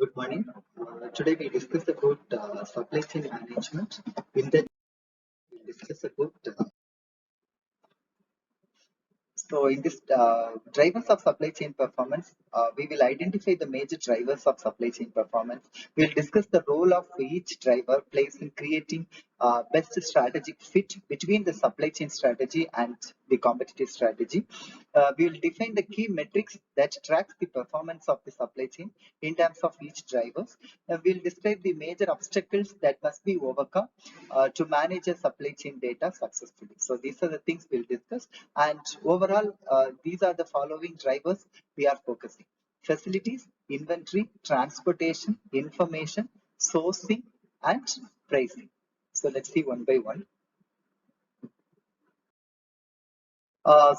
Good morning. Today we discuss about supply chain management. In that, we discuss about in this drivers of supply chain performance, we will identify the major drivers of supply chain performance. We'll discuss the role of each driver plays in creating best strategic fit between the supply chain strategy and the competitive strategy. We will define the key metrics that tracks the performance of the supply chain in terms of each drivers. We'll describe the major obstacles that must be overcome to manage a supply chain data successfully. So these are the things we'll discuss. And overall, these are the following drivers we are focusing: facilities, inventory, transportation, information, sourcing, and pricing. So let's see one by one.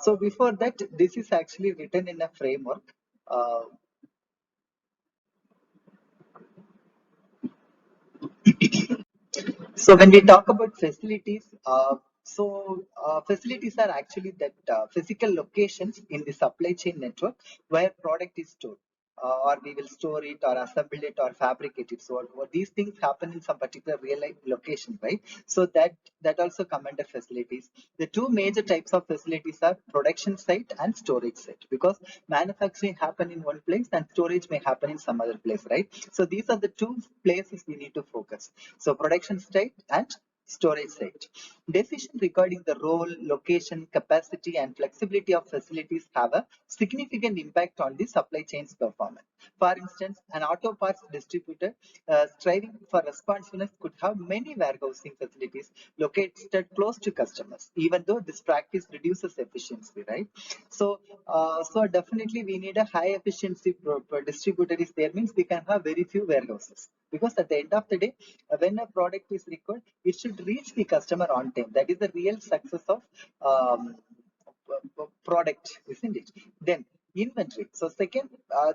So before that, this is actually written in a framework. Uh, So when we talk about facilities, facilities are actually that physical locations in the supply chain network where product is stored, or we will store it, or assemble it, or fabricate it. So these things happen in some particular real life location, right? So that also come under facilities. The two major types of facilities are production site and storage site, because manufacturing happen in one place and storage may happen in some other place, right? So these are the two places we need to focus. So production site and storage site. Decision regarding the role, location, capacity, and flexibility of facilities have a significant impact on the supply chain's performance. For instance, an auto parts distributor striving for responsiveness could have many warehousing facilities located close to customers, even though this practice reduces efficiency, right? So definitely we need a high efficiency distributor is there, means we can have very few warehouses, because at the end of the day, when a product is required, it should reach the customer on time. That is the real success of um, product, isn't it? Then inventory. So second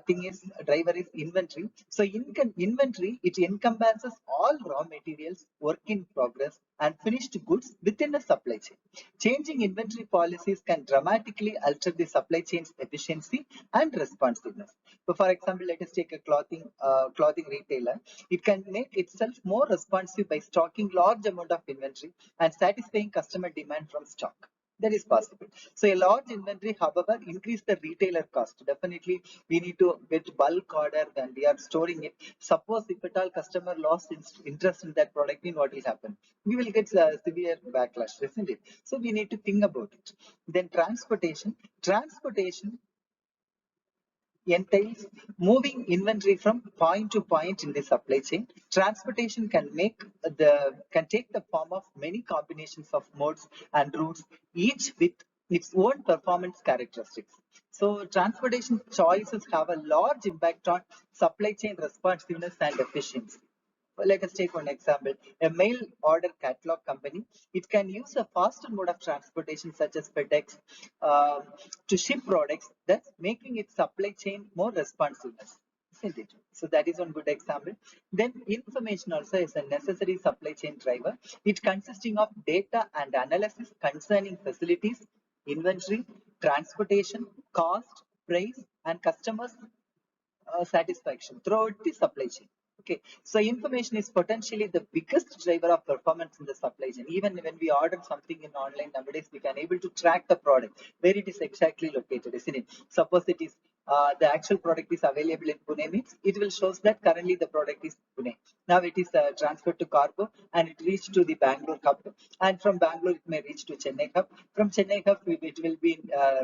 thing is driver is inventory. So inventory, it encompasses all raw materials, work in progress, and finished goods within the supply chain. Changing inventory policies can dramatically alter the supply chain's efficiency and responsiveness. So for example, let us take a clothing retailer. It can make itself more responsive by stocking large amount of inventory and satisfying customer demand from stock. That is possible. So a large inventory, however, increase the retailer cost. Definitely, we need to get bulk order when we are storing it. Suppose if at all customer lost interest in that product, then what will happen? We will get severe backlash, isn't it? So we need to think about it. Then transportation. Transportation entails moving inventory from point to point in the supply chain. Transportation can take the form of many combinations of modes and routes, each with its own performance characteristics. So transportation choices have a large impact on supply chain responsiveness and efficiency. Let us take one example. A mail order catalog company, it can use a faster mode of transportation such as FedEx um, to ship products, thus making its supply chain more responsiveness, isn't it? So that is one good example. Then information also is a necessary supply chain driver. It consisting of data and analysis concerning facilities, inventory, transportation, cost, price, and customers satisfaction throughout the supply chain. Okay, so information is potentially the biggest driver of performance in the supply chain. Even when we order something in online nowadays, we can able to track the product where it is exactly located, isn't it? Suppose it is the actual product is available in Pune, means it will shows that currently the product is Pune. Now it is transferred to cargo and it reached to the Bangalore hub, and from Bangalore it may reach to Chennai hub. From Chennai hub it will be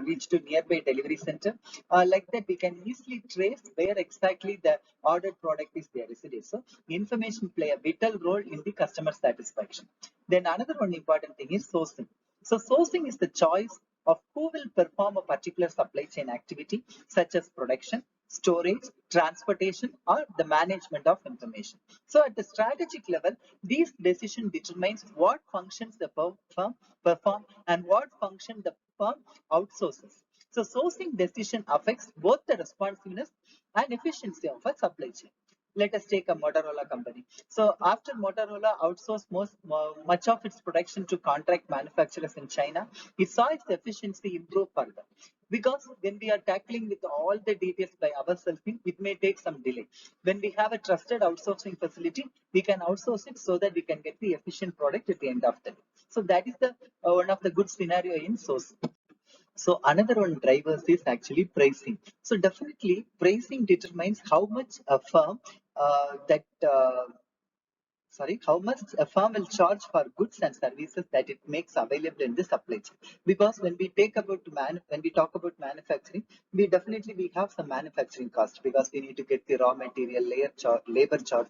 reached to nearby delivery center. Like that, we can easily trace where exactly the ordered product is there, isn't it? So information play a vital role in the customer satisfaction. Then another one important thing is sourcing. So sourcing is the choice of who will perform a particular supply chain activity, such as production, storage, transportation, or the management of information. So at the strategic level, these decision determines what functions the firm perform and what function the firm outsources. So sourcing decision affects both the responsiveness and efficiency of a supply chain. Let us take a Motorola company. So after Motorola outsourced much of its production to contract manufacturers in China, it saw its efficiency improve further. because when we are tackling with all the details by ourselves, it may take some delay. When we have a trusted outsourcing facility, we can outsource it so that we can get the efficient product at the end of the day. So that is the one of the good scenario in sourcing. So another one drivers is actually pricing. So definitely pricing determines how much a firm that how much a firm will charge for goods and services that it makes available in the supply chain. Because when we when we talk about manufacturing, we have some manufacturing cost, because we need to get the raw material, labor charge,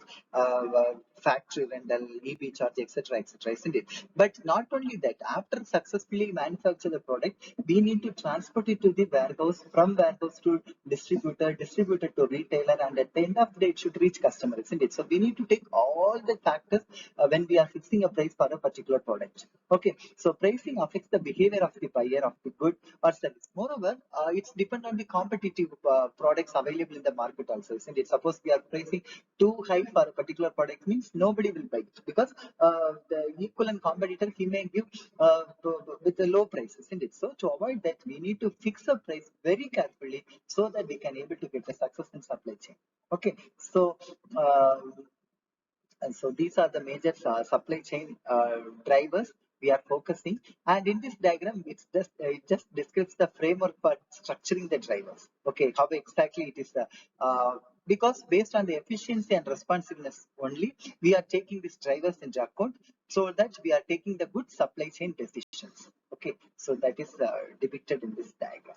factory rental, EB charge, etc., etc., isn't it? But not only that, after successfully manufacture the product, we need to transport it to the warehouse, from warehouse to distributor to retailer, and at the end of the day, it should reach customer, isn't it? So we need to take all the factors when we are fixing a price for a particular product. Okay, so pricing affects the behavior of the buyer of the good or service. Moreover, it's depend on the competitive products available in the market also, isn't it? Suppose we are pricing too high for a particular product, means nobody will buy it, because the equivalent competitor, he may give with a low price, isn't it? So to avoid that, we need to fix a price very carefully so that we can able to get a success in supply chain. Okay, so and so these are the major supply chain drivers we are focusing. And in this diagram, it just describes the framework for structuring the drivers. Okay, how exactly it is. Because based on the efficiency and responsiveness only, we are taking these drivers into account, so that we are taking the good supply chain decisions. Okay, so that is depicted in this diagram.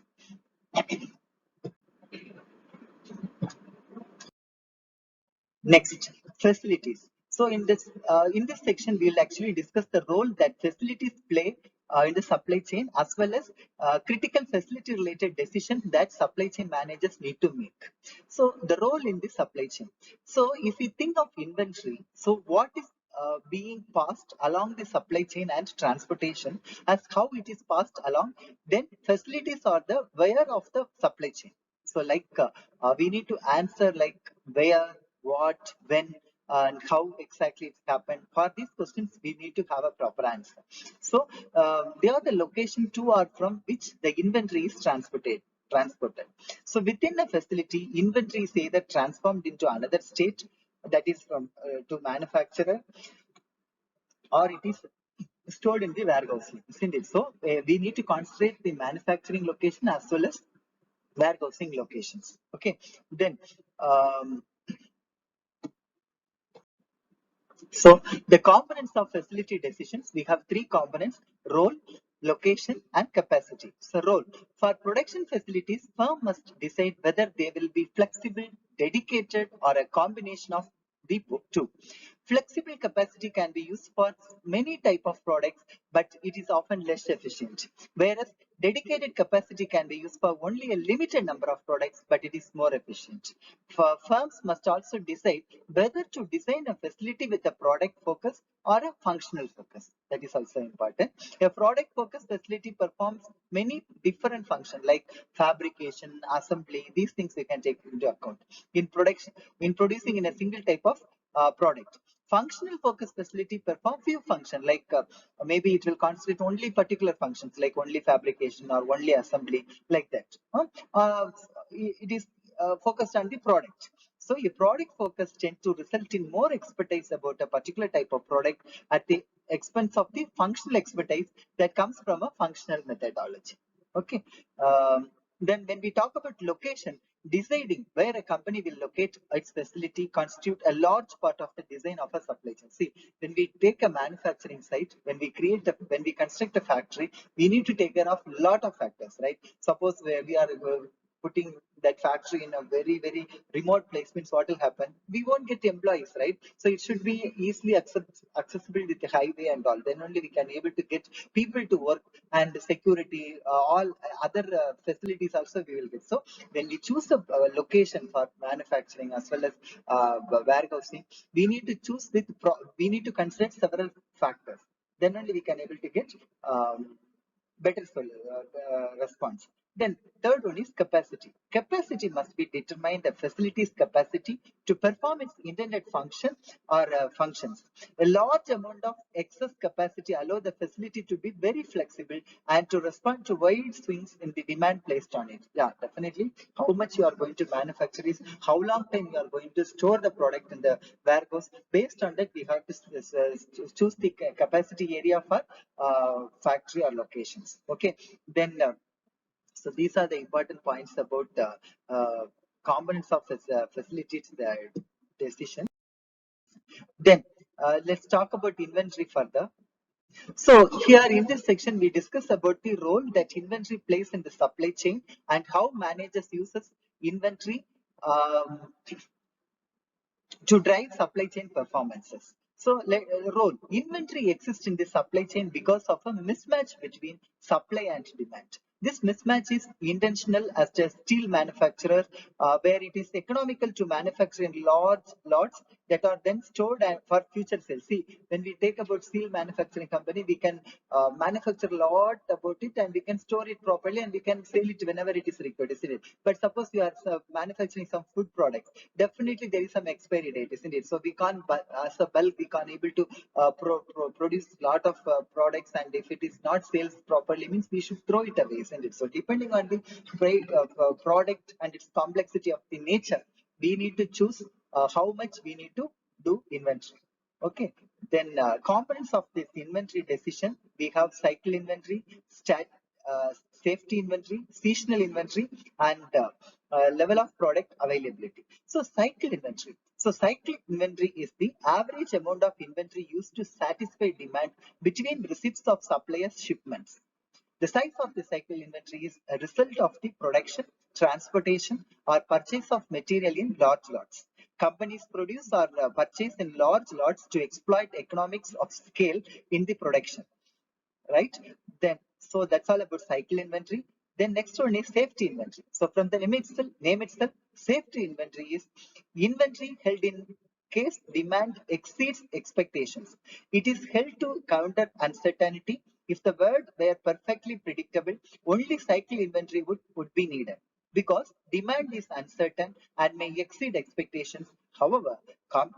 Next, facilities. So in this section, we will actually discuss the role that facilities play in the supply chain, as well as critical facility related decisions that supply chain managers need to make. So the role in the supply chain. So if we think of inventory, so what is being passed along the supply chain and transportation, as how it is passed along, then facilities are the where of the supply chain. So like we need to answer like where, what, when, and how exactly it's happened. For these questions, we need to have a proper answer. So they are the location to or from which the inventory is transported. So within a facility, inventory is either transformed into another state, that is from to manufacturer, or it is stored in the warehouse, isn't it? So we need to concentrate the manufacturing location as well as warehousing locations. Okay, then so the components of facility decisions, we have three components: role, location, and capacity. So role. For production facilities, firm must decide whether they will be flexible, dedicated, or a combination of the two. Flexible capacity can be used for many type of products, but it is often less efficient. Whereas dedicated capacity can be used for only a limited number of products, but it is more efficient. Firms must also decide whether to design a facility with a product focus or a functional focus. That is also important. A product focused facility performs many different functions like fabrication, assembly. These things we can take into account in production, in producing in a single type of product. Functional focus facility perform few functions like maybe it will concentrate only particular functions like only fabrication or only assembly, like that. It is focused on the product. So a product focus tends to result in more expertise about a particular type of product at the expense of the functional expertise that comes from a functional methodology. Okay. Then when we talk about location, deciding where a company will locate its facility constitute a large part of the design of a supply chain. See, when we take a manufacturing site, when we construct a factory, we need to take care of a lot of factors, right? Suppose where we are putting that factory in a very remote place, means what will happen, we won't get employees, right? So it should be easily accessible with the highway and all, then only we can able to get people to work, and security, all other facilities also we will get. So when we choose a location for manufacturing as well as warehousing, we need to choose we need to consider several factors, then only we can able to get better response. Then third one is capacity. Capacity must be determined the facility's capacity to perform its intended function or functions. A large amount of excess capacity allow the facility to be very flexible and to respond to wide swings in the demand placed on it. Yeah, definitely. How much you are going to manufacture is how long time you are going to store the product in the warehouse. Based on that, we have to choose the capacity area for factory or locations. Okay, then. So these are the important points about the components of facilities the decision. Then let's talk about inventory further. So here in this section, we discuss about the role that inventory plays in the supply chain and how managers uses inventory to drive supply chain performances. So, role inventory exists in the supply chain because of a mismatch between supply and demand. This mismatch is intentional as a steel manufacturer, where it is economical to manufacture in large lots that are then stored for future sales. See, when we take about steel manufacturing company, we can manufacture a lot about it and we can store it properly and we can sell it whenever it is required, isn't it? But suppose you are manufacturing some food products, definitely there is some expiry date, isn't it? So we can't, as a bulk, we can't able to produce lot of products, and if it is not sales properly, means we should throw it away, isn't it? So depending on the product and its complexity of the nature, we need to choose how much we need to do inventory. Okay, then components of this inventory decision, we have cycle inventory, uh, safety inventory, seasonal inventory, and level of product availability. So cycle inventory. So cycle inventory is the average amount of inventory used to satisfy demand between receipts of suppliers' shipments. The size of the cycle inventory is a result of the production, transportation, or purchase of material in large lots. Companies produce or purchase in large lots to exploit economics of scale in the production, right? Then, so that's all about cycle inventory. Then next one is safety inventory. So from the name itself, safety inventory is inventory held in case demand exceeds expectations. It is held to counter uncertainty. If the world were perfectly predictable, only cycle inventory would be needed because demand is uncertain and may exceed expectations. However,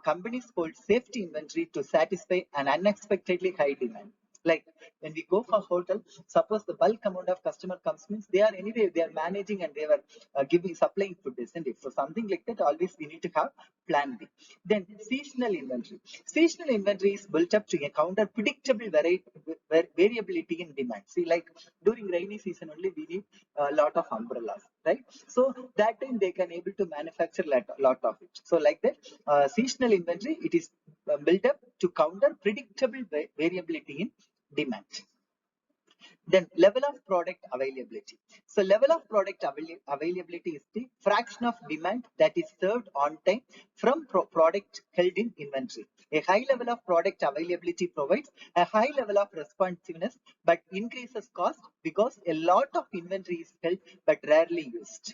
companies hold safety inventory to satisfy an unexpectedly high demand. Like when we go for hotel, suppose the bulk amount of customer comes, means they are anyway they are managing and they were giving supplying food, isn't it? So something like that always we need to have plan B. Then seasonal inventory. Seasonal inventory is built up to counter predictable variability in demand. See, like during rainy season only we need a lot of umbrellas, right? So that time they can able to manufacture lot of it. So like that, seasonal inventory, it is built up to counter predictable variability in demand. Then level of product availability. So level of product availability is the fraction of demand that is served on time from product held in inventory. A high level of product availability provides a high level of responsiveness but increases cost because a lot of inventory is held but rarely used.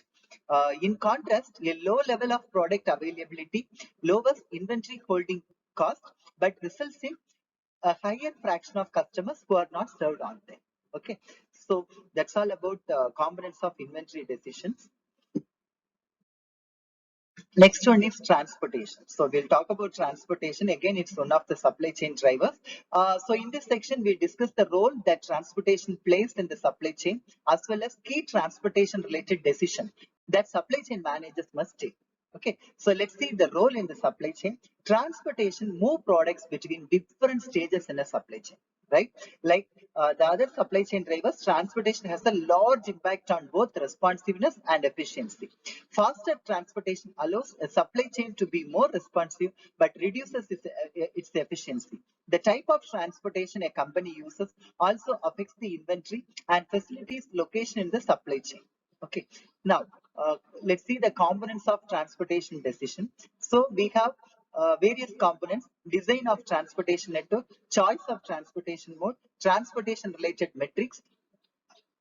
In contrast, a low level of product availability lowers inventory holding cost but results in a higher fraction of customers who are not served on time. Okay, so that's all about components of inventory decisions. Next one is transportation. So we'll talk about transportation. Again, it's one of the supply chain drivers. So in this section, we discuss the role that transportation plays in the supply chain, as well as key transportation related decision that supply chain managers must take. Okay, so let's see the role in the supply chain. Transportation move products between different stages in a supply chain, right? Like the other supply chain drivers, transportation has a large impact on both responsiveness and efficiency. Faster transportation allows a supply chain to be more responsive but reduces its efficiency. The type of transportation a company uses also affects the inventory and facilities location in the supply chain. Okay, now let's see the components of transportation decision. So we have various components: design of transportation network, choice of transportation mode, transportation related metrics,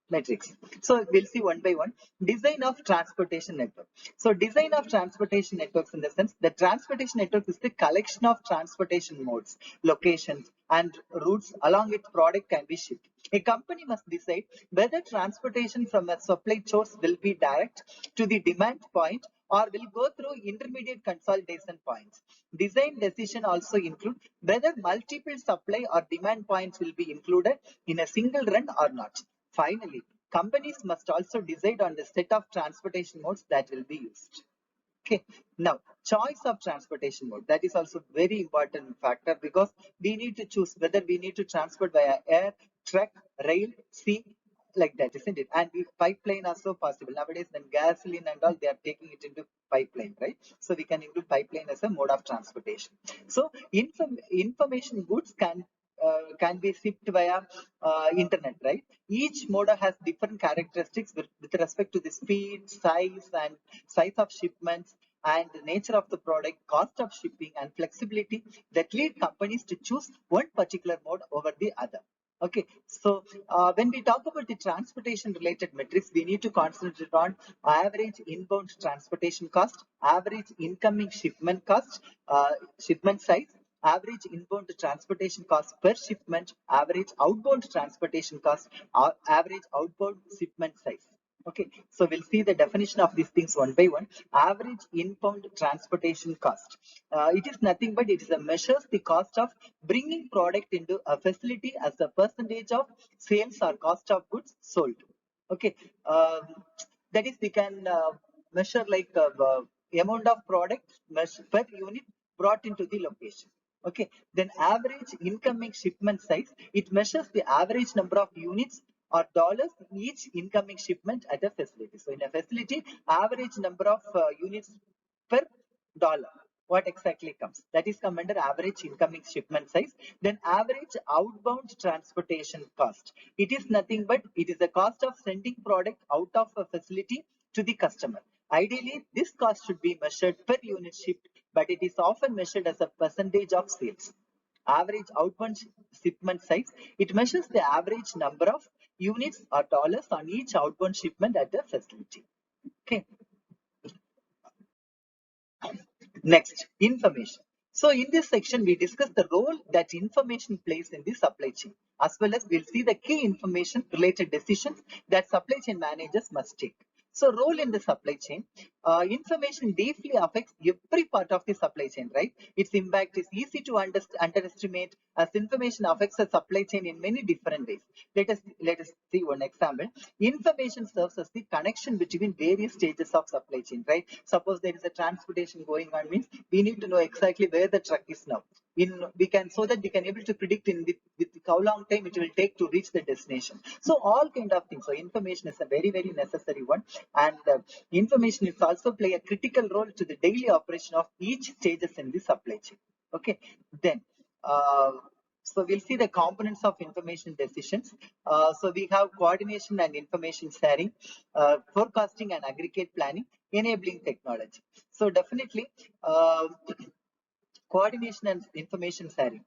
metrics. So we'll see one by one. Design of transportation network. So design of transportation networks in the sense the transportation network is the collection of transportation modes, locations, and routes along which product can be shipped. A company must decide whether transportation from a supply source will be direct to the demand point or will go through intermediate consolidation points. Design decision also include whether multiple supply or demand points will be included in a single run or not. Finally, companies must also decide on the set of transportation modes that will be used. Okay. Now, choice of transportation mode. That is also very important factor because we need to choose whether we need to transport via air, truck, rail, sea, like that, isn't it? And if pipeline also possible. Nowadays, then gasoline and all, they are taking it into pipeline, right? So we can include pipeline as a mode of transportation. So information goods can be shipped via internet, right? Each mode has different characteristics with respect to the speed, size of shipments, and the nature of the product, cost of shipping, and flexibility that lead companies to choose one particular mode over the other. Okay, so when we talk about the transportation related metrics, we need to concentrate on average inbound transportation cost, average incoming shipment cost, shipment size, average inbound transportation cost per shipment, average outbound transportation cost, average outbound shipment size. Okay, so we'll see the definition of these things one by one. Average inbound transportation cost. It is nothing but it is a measures the cost of bringing product into a facility as a percentage of sales or cost of goods sold. Okay, that is we can measure like amount of product per unit brought into the location. Okay, then average incoming shipment size. It measures the average number of units or dollars each incoming shipment at a facility. So in a facility, average number of units per dollar. What exactly comes? That is come under average incoming shipment size. Then average outbound transportation cost. It is nothing but it is the cost of sending product out of a facility to the customer. Ideally, this cost should be measured per unit shipped, but it is often measured as a percentage of sales. Average outbound shipment size. It measures the average number of units or dollars on each outbound shipment at the facility. Okay. Next, information. So in this section, we discuss the role that information plays in the supply chain, as well as we'll see the key information related decisions that supply chain managers must take. So role in the supply chain, information deeply affects every part of the supply chain, right? Its impact is easy to underestimate as information affects the supply chain in many different ways. Let us see one example. Information serves as the connection between various stages of supply chain, right? Suppose there is a transportation going on, means we need to know exactly where the truck is now. We can so that we can able to predict with how long time it will take to reach the destination. So all kind of things. So information is a very necessary one, and information is also play a critical role to the daily operation of each stages in the supply chain. Okay, then. So we'll see the components of information decisions. So we have coordination and information sharing, forecasting and aggregate planning, enabling technology. So definitely, coordination and information sharing.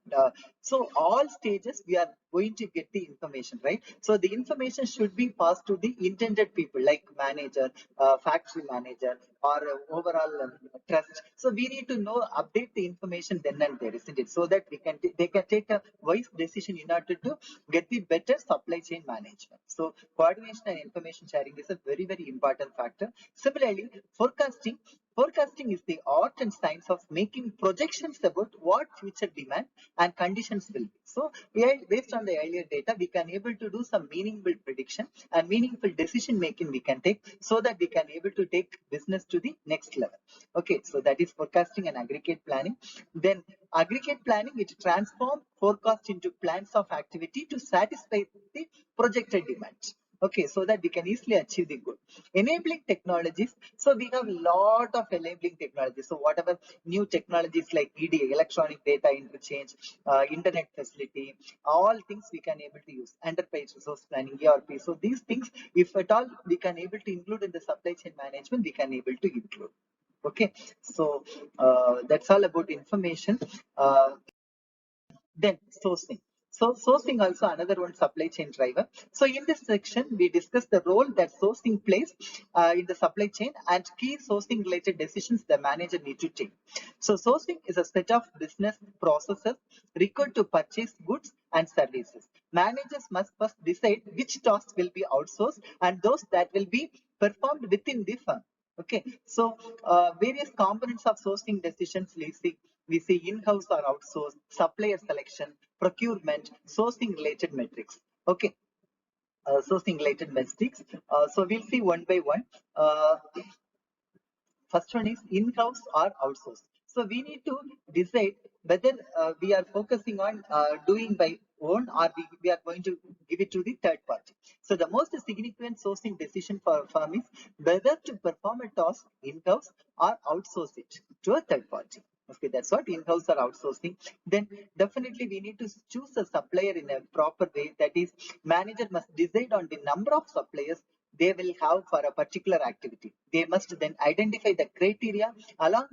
So all stages we are going to get the information, right? So the information should be passed to the intended people like manager, factory manager, or overall trust. So we need to know, update the information then and there, isn't it? So that they can take a wise decision in order to get the better supply chain management. So coordination and information sharing is a very important factor. Similarly, forecasting. Forecasting is the art and science of making projections about what future demand and conditions will be. So, based on the earlier data, we can able to do some meaningful prediction and meaningful decision making we can take so that we can able to take business to the next level. Okay, so that is forecasting and aggregate planning. Then aggregate planning, it transforms forecast into plans of activity to satisfy the projected demand. Okay, so that we can easily achieve the goal. Enabling technologies. So we have a lot of enabling technologies. So whatever new technologies like EDA, electronic data interchange, internet facility, all things we can able to use. Enterprise resource planning, ERP. So these things, if at all we can able to include in the supply chain management, we can able to include. Okay, so that's all about information. Then sourcing. So sourcing also another one supply chain driver. So in this section, we discuss the role that sourcing plays in the supply chain and key sourcing related decisions the manager need to take. So sourcing is a set of business processes required to purchase goods and services. Managers must first decide which tasks will be outsourced and those that will be performed within the firm. Okay, so various components of sourcing decisions we see in-house or outsourced, supplier selection, procurement, sourcing related metrics. Okay, sourcing related metrics. So we'll see one by one. First one is in-house or outsourced. So we need to decide whether we are focusing on doing by own or we are going to give it to the third party. So the most significant sourcing decision for a firm is whether to perform a task in-house or outsource it to a third party. Okay, that's what in-house or outsourcing. Then definitely we need to choose a supplier in a proper way. That is, manager must decide on the number of suppliers they will have for a particular activity. They must then identify the criteria along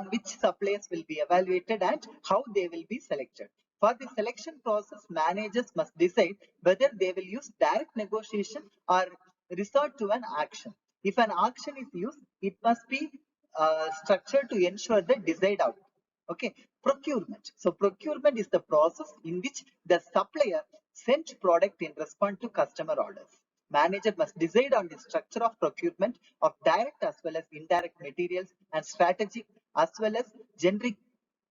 which suppliers will be evaluated and how they will be selected. For the selection process, managers must decide whether they will use direct negotiation or resort to an auction. If an auction is used, it must be structured to ensure the desired outcome. Okay, procurement. So procurement is the process in which the supplier sends product in response to customer orders. Manager must decide on the structure of procurement of direct as well as indirect materials and strategic as well as generic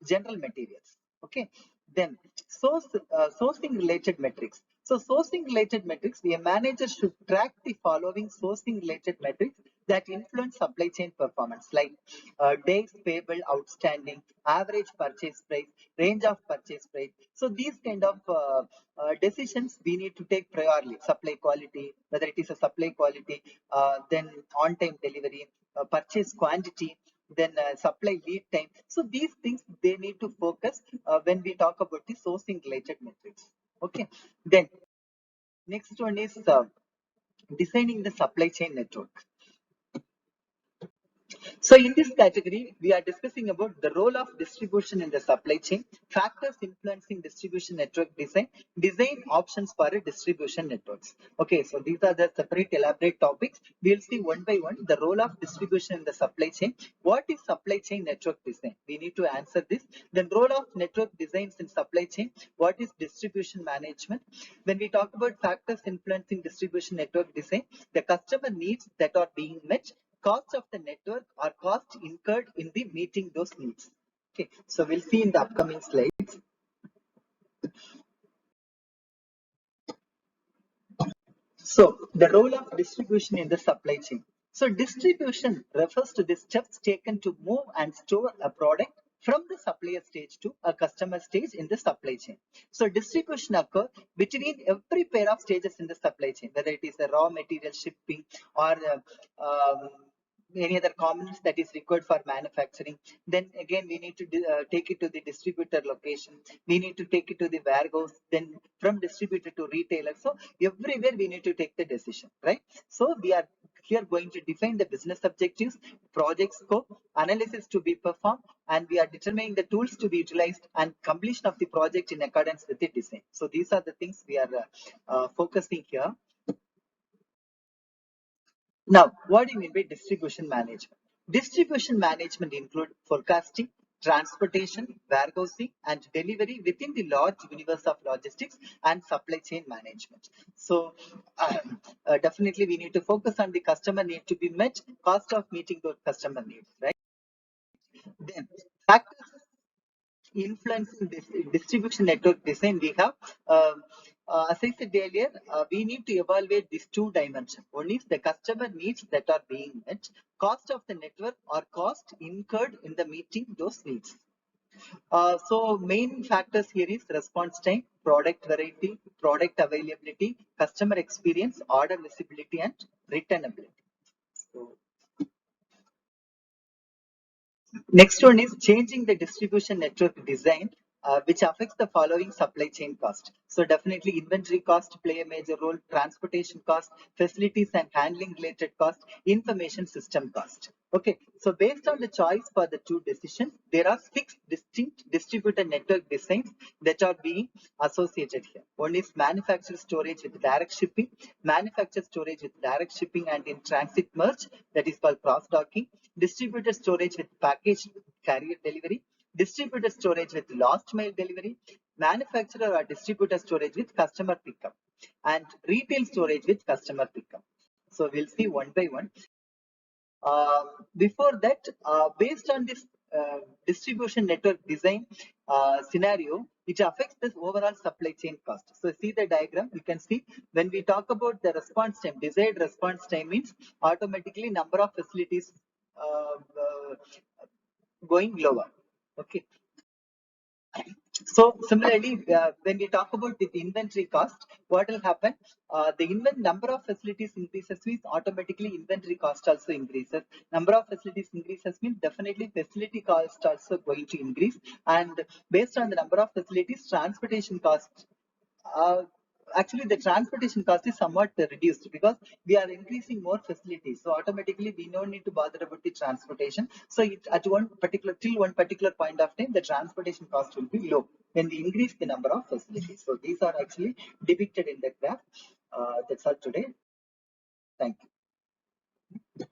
general materials. Okay, then sourcing related metrics. So sourcing related metrics, a manager should track the following sourcing related metrics that influence supply chain performance, like days payable outstanding, average purchase price, range of purchase price. So these kind of decisions we need to take priorly. Supply quality, whether it is a supply quality, then on time delivery, purchase quantity, then supply lead time. So these things they need to focus when we talk about the sourcing related metrics. Okay, then next one is designing the supply chain network. So in this category, we are discussing about the role of distribution in the supply chain, factors influencing distribution network design, design options for a distribution networks. Okay, so these are the separate elaborate topics. We'll see one by one the role of distribution in the supply chain. What is supply chain network design? We need to answer this. Then role of network designs in supply chain. What is distribution management? When we talk about factors influencing distribution network design, the customer needs that are being met, cost of the network or cost incurred in the meeting those needs. Okay, so we'll see in the upcoming slides. So the role of distribution in the supply chain. So distribution refers to the steps taken to move and store a product from the supplier stage to a customer stage in the supply chain. So distribution occurs between every pair of stages in the supply chain, whether it is a raw material shipping or any other components that is required for manufacturing. Then again, we need to take it to the distributor location. We need to take it to the warehouse. Then from distributor to retailer. So everywhere we need to take the decision, right? So we are here going to define the business objectives, project scope, analysis to be performed, and we are determining the tools to be utilized and completion of the project in accordance with the design. So these are the things we are focusing here. Now, what do you mean by distribution management? Distribution management includes forecasting, transportation, warehousing, and delivery within the large universe of logistics and supply chain management. So, definitely we need to focus on the customer need to be met, cost of meeting those customer needs, right? Then, factors influencing this distribution network design, we have, as I said earlier, we need to evaluate these two dimensions. One is the customer needs that are being met, cost of the network or cost incurred in the meeting those needs. So main factors here is response time, product variety, product availability, customer experience, order visibility, and returnability. So, next one is changing the distribution network design, which affects the following supply chain cost. So definitely inventory cost play a major role, transportation cost, facilities and handling related cost, information system cost. Okay, So based on the choice for the two decisions, there are 6 distinct distributed network designs that are being associated here. One is manufactured storage with direct shipping, manufactured storage with direct shipping and in transit merge, that is called cross docking, distributed storage with package carrier delivery, distributed storage with last mile delivery, manufacturer or distributor storage with customer pickup, and retail storage with customer pickup. So we'll see one by one. Before that, based on this distribution network design scenario, it affects this overall supply chain cost. So see the diagram, you can see when we talk about the response time, desired response time means automatically number of facilities going lower. Okay. So similarly, when we talk about the inventory cost, what will happen? The number of facilities increases means automatically inventory cost also increases. Number of facilities increases means definitely facility cost also going to increase. And based on the number of facilities, transportation cost uh, actually the transportation cost is somewhat reduced because we are increasing more facilities, so automatically we don't need to bother about the transportation. So it, at one particular till one particular point of time, the transportation cost will be low when we increase the number of facilities. So these are actually depicted in the graph. That's all today. Thank you.